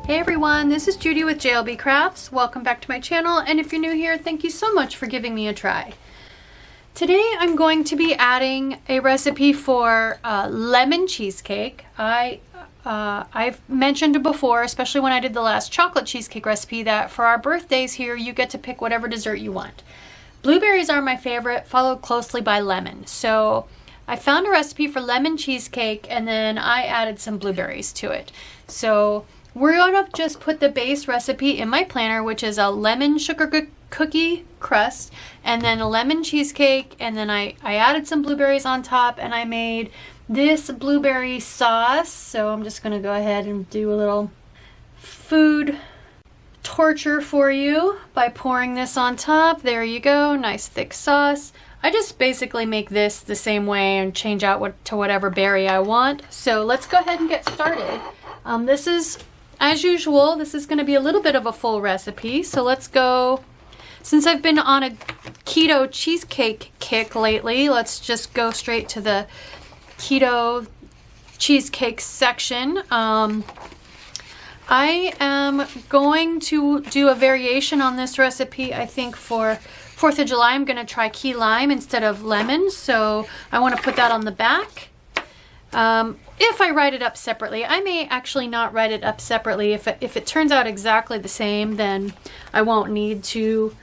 Hey everyone, this is Judi with JLBCrafts. Welcome back to my channel, and if you're new here, thank you so much for giving me a try. Today I'm going to be adding a recipe for lemon cheesecake. I've mentioned before, especially when I did the last chocolate cheesecake recipe, that for our birthdays here you get to pick whatever dessert you want. Blueberries are my favorite, followed closely by lemon. So I found a recipe for lemon cheesecake and then I added some blueberries to it. So we're going to just put the base recipe in my planner, which is a lemon sugar cookie crust and then a lemon cheesecake, and then I added some blueberries on top and I made this blueberry sauce. So I'm just going to go ahead and do a little food torture for you by pouring this on top. There you go, nice thick sauce. I just basically make this the same way and change out to whatever berry I want. So let's go ahead and get started. This is, as usual, this is going to be a little bit of a full recipe. So let's go. Since I've been on a keto cheesecake kick lately, let's just go straight to the keto cheesecake section. I am going to do a variation on this recipe. I think for 4th of July I'm going to try key lime instead of lemon, so I want to put that on the back. If I write it up separately, I may actually not write it up separately. If it turns out exactly the same, then I won't need to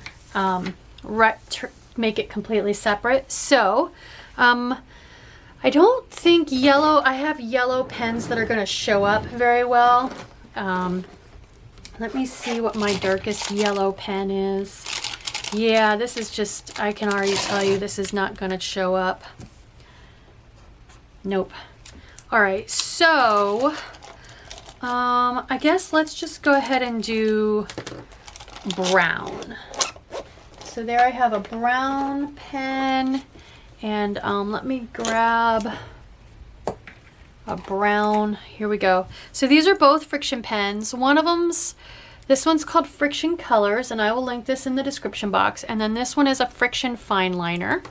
make it completely separate. So I don't think I have yellow pens that are going to show up very well. Let me see what my darkest yellow pen is. Yeah, this is just, I can already tell you this is not going to show up. Nope. Alright, so I guess let's just go ahead and do brown. So there I have a brown pen, and let me grab a brown. Here we go. So these are both Frixion pens. This one's called Frixion Colors, and I will link this in the description box. And then this one is a Frixion Fine Liner.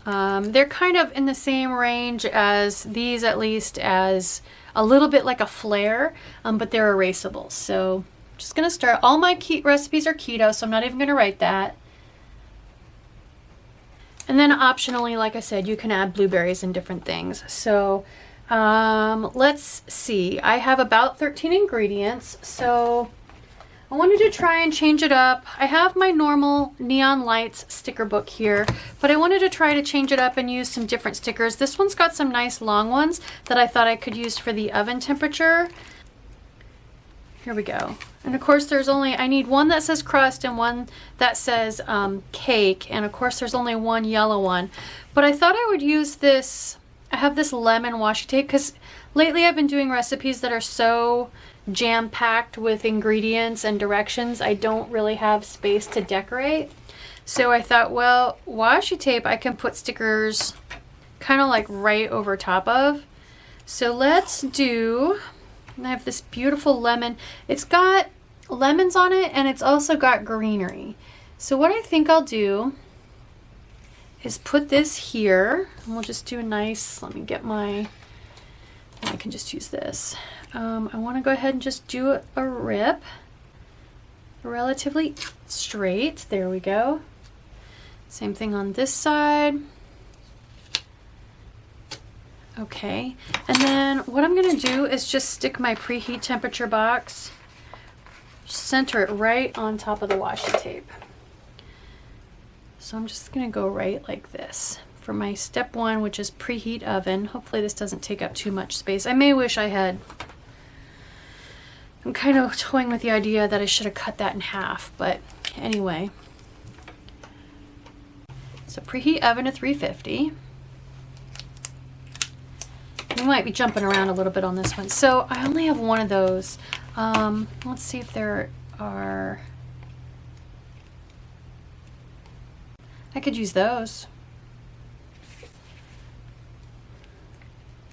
They're kind of in the same range as these, at least as a little bit like a flare, but they're erasable. So I'm just gonna start. All my recipes are keto, so I'm not even gonna write that. And then optionally, like I said, you can add blueberries and different things. So let's see. I have about 13 ingredients, so I wanted to try and change it up. I have my normal Neon Lights sticker book here, but I wanted to try to change it up and use some different stickers. This one's got some nice long ones that I thought I could use for the oven temperature. Here we go. And of course I need one that says crust and one that says cake, and of course there's only one yellow one. But I thought I would use this, I have this lemon washi tape, because lately I've been doing recipes that are so jam-packed with ingredients and directions I don't really have space to decorate. So I thought, well, washi tape I can put stickers kind of like right over top of. So let's do, I have this beautiful lemon. It's got lemons on it and it's also got greenery. So what I think I'll do is put this here, and we'll just do a nice, let me get I can just use this. I want to go ahead and just do a rip relatively straight. There we go. Same thing on this side. Okay, and then what I'm going to do is just stick my preheat temperature box, center it right on top of the washi tape. So I'm just going to go right like this for my step 1, which is preheat oven. Hopefully this doesn't take up too much space. I may wish I had. I'm kind of toying with the idea that I should have cut that in half, but anyway. So preheat oven to 350. We might be jumping around a little bit on this one. So I only have one of those. Let's see if there are. I could use those.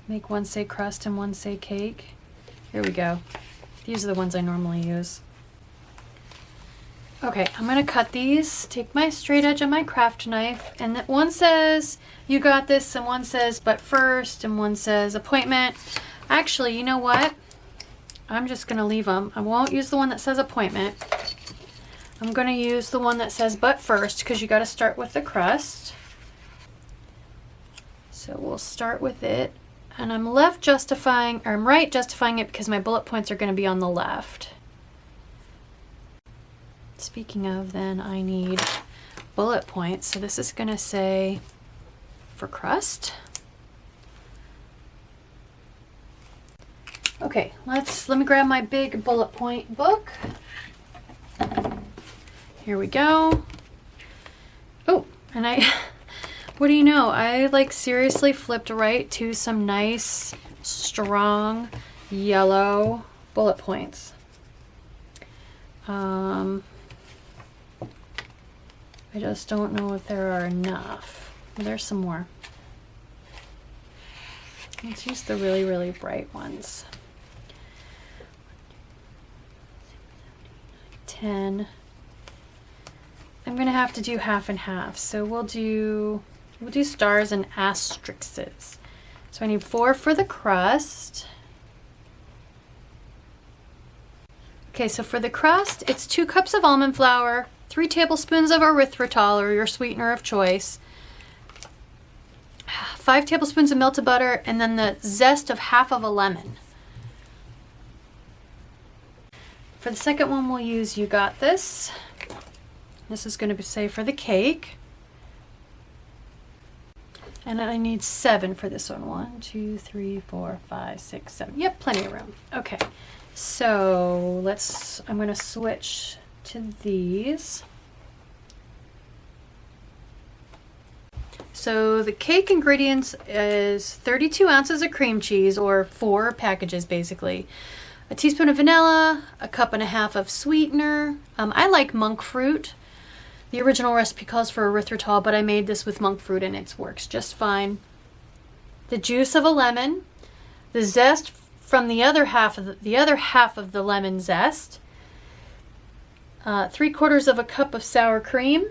Make one say crust and one say cake. Here we go. These are the ones I normally use. Okay, I'm gonna cut these, take my straight edge of my craft knife, and one says, you got this, and one says, but first, and one says, appointment. Actually, you know what? I'm just going to leave them. I won't use the one that says appointment. I'm going to use the one that says but first, because you got to start with the crust. So we'll start with it. And I'm right justifying it because my bullet points are going to be on the left. Speaking of, then I need bullet points. So this is going to say for crust. Okay, let me grab my big bullet point book. Here we go. Oh, and what do you know? I like seriously flipped right to some nice, strong, yellow bullet points. I just don't know if there are enough. Well, there's some more. Let's use the really, really bright ones. 10. I'm gonna have to do half and half, so we'll do stars and asterisks. So I need 4 for the crust. Okay, so for the crust, it's 2 cups of almond flour, 3 tablespoons of erythritol or your sweetener of choice, 5 tablespoons of melted butter, and then the zest of half of a lemon. For the second one, we'll use You Got This. This is going to say for the cake. And I need 7 for this one. 1, 2, 3, 4, 5, 6, 7. Yep, plenty of room. Okay, so I'm going to switch to these. So the cake ingredients is 32 ounces of cream cheese, or 4 packages basically. A teaspoon of vanilla, a cup and a half of sweetener. I like monk fruit. The original recipe calls for erythritol, but I made this with monk fruit and it works just fine. The juice of a lemon, the zest from the other half of the lemon zest, 3/4 of a cup of sour cream,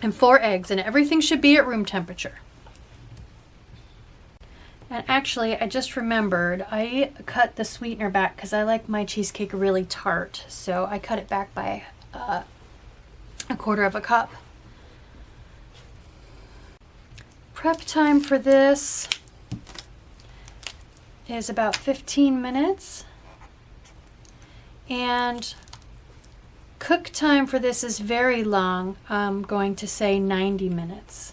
and 4 eggs, and everything should be at room temperature. And actually, I just remembered, I cut the sweetener back because I like my cheesecake really tart. So I cut it back by 1/4 cup. Prep time for this is about 15 minutes. And cook time for this is very long. I'm going to say 90 minutes.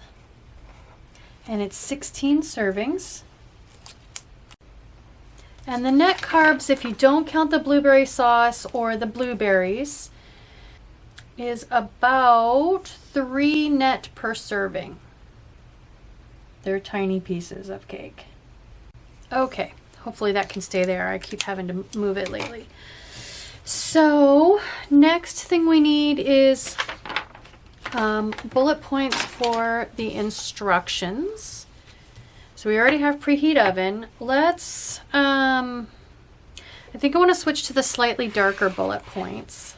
And it's 16 servings. And the net carbs, if you don't count the blueberry sauce or the blueberries, is about 3 net per serving. They're tiny pieces of cake. Okay, hopefully that can stay there. I keep having to move it lately. So next thing we need is bullet points for the instructions. So we already have preheat oven. Let's, I think I want to switch to the slightly darker bullet points.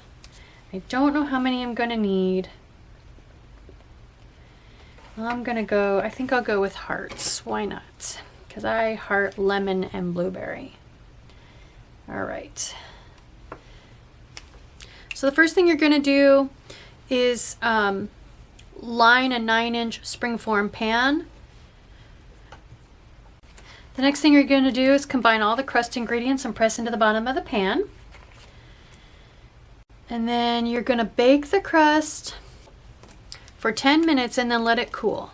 I don't know how many I'm going to need. I think I'll go with hearts. Why not? Because I heart lemon and blueberry. All right. So the first thing you're going to do is line a 9-inch springform pan. The next thing you're going to do is combine all the crust ingredients and press into the bottom of the pan. And then you're going to bake the crust for 10 minutes and then let it cool.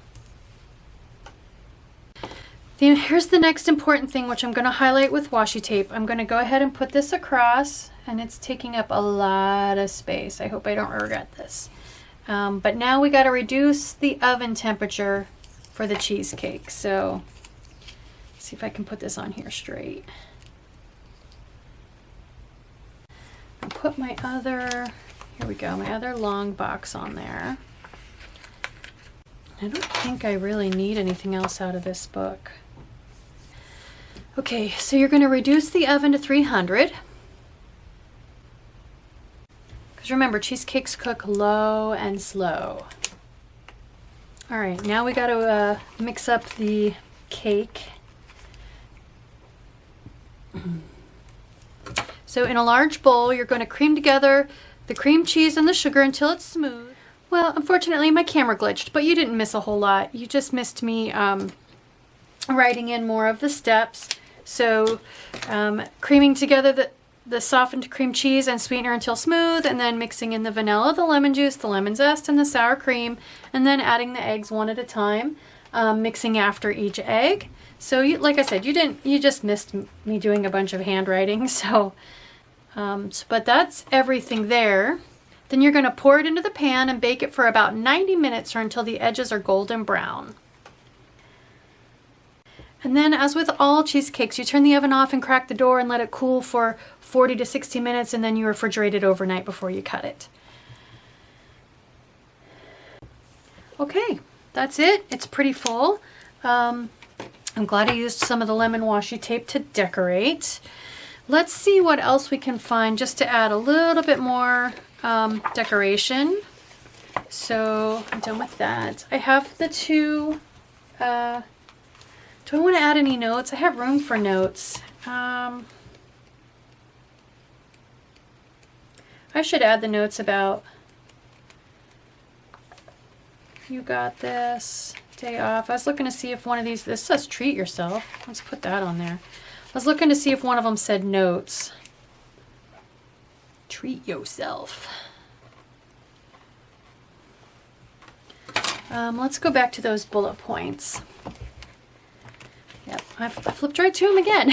Then here's the next important thing, which I'm going to highlight with washi tape. I'm going to go ahead and put this across, and it's taking up a lot of space. I hope I don't regret this. But now we got to reduce the oven temperature for the cheesecake. So see if I can put this on here straight. I'll put my other, here we go, my other long box on there. I don't think I really need anything else out of this book. Okay, so you're going to reduce the oven to 300. Because remember, cheesecakes cook low and slow. All right, now we got to mix up the cake. So in a large bowl, you're going to cream together the cream cheese and the sugar until it's smooth. Well, unfortunately, my camera glitched, but you didn't miss a whole lot. You just missed me writing in more of the steps. So creaming together the softened cream cheese and sweetener until smooth, and then mixing in the vanilla, the lemon juice, the lemon zest, and the sour cream, and then adding the eggs one at a time, mixing after each egg. So like I said, you just missed me doing a bunch of handwriting. So, but that's everything there. Then you're going to pour it into the pan and bake it for about 90 minutes or until the edges are golden brown. And then, as with all cheesecakes, you turn the oven off and crack the door and let it cool for 40 to 60 minutes, and then you refrigerate it overnight before you cut it. Okay, that's it. It's pretty full. I'm glad I used some of the lemon washi tape to decorate. Let's see what else we can find just to add a little bit more decoration. So I'm done with that. I have the two, do I want to add any notes? I have room for notes. I should add the notes about you got this, day off. I was looking to see if one of these, this says treat yourself. Let's put that on there. I was looking to see if one of them said notes. Treat yourself. Let's go back to those bullet points. Yep, I flipped right to them again.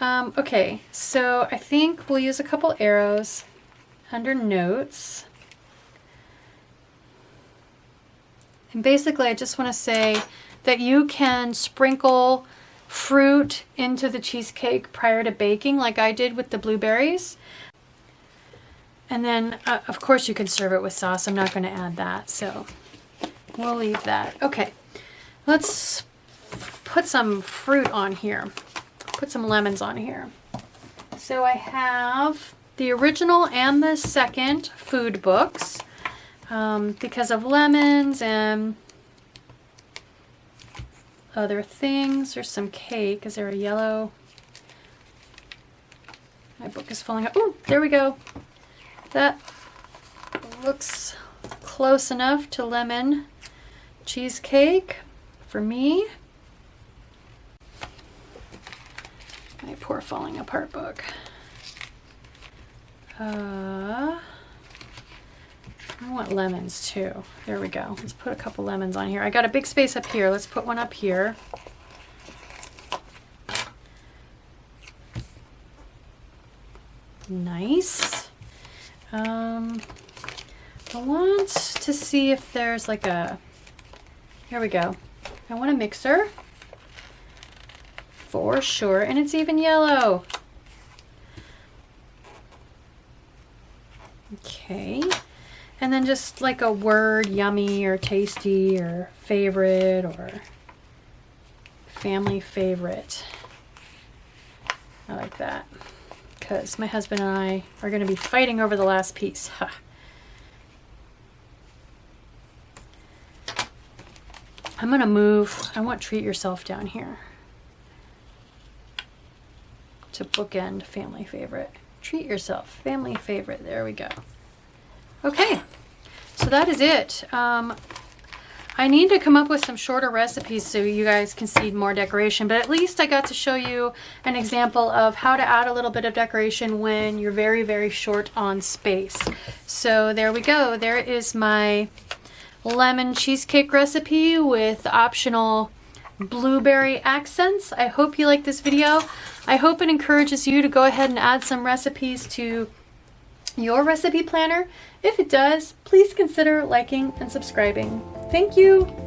Okay, so I think we'll use a couple arrows under notes. And basically, I just want to say that you can sprinkle fruit into the cheesecake prior to baking, like I did with the blueberries. And then, of course, you can serve it with sauce. I'm not going to add that, so we'll leave that. Okay, let's put some fruit on here. Put some lemons on here. So I have the original and the second food books because of lemons and other things. There's some cake. Is there a yellow? My book is falling out. Oh, there we go. That looks close enough to lemon cheesecake for me. My poor falling apart book. I want lemons too. There we go. Let's put a couple lemons on here. I got a big space up here. Let's put one up here. Nice. I want to see if there's like a, here we go. I want a mixer for sure, and it's even yellow. Okay, and then just like a word, yummy or tasty or favorite or family favorite. I like that because my husband and I are going to be fighting over the last piece. Ha. I'm going to move, I want treat yourself down here to bookend family favorite. Treat yourself, family favorite. There we go. Okay, so that is it. I need to come up with some shorter recipes so you guys can see more decoration, but at least I got to show you an example of how to add a little bit of decoration when you're very, very short on space. So there we go. There is my lemon cheesecake recipe with optional blueberry accents. I hope you like this video. I hope it encourages you to go ahead and add some recipes to your recipe planner. If it does, please consider liking and subscribing. Thank you.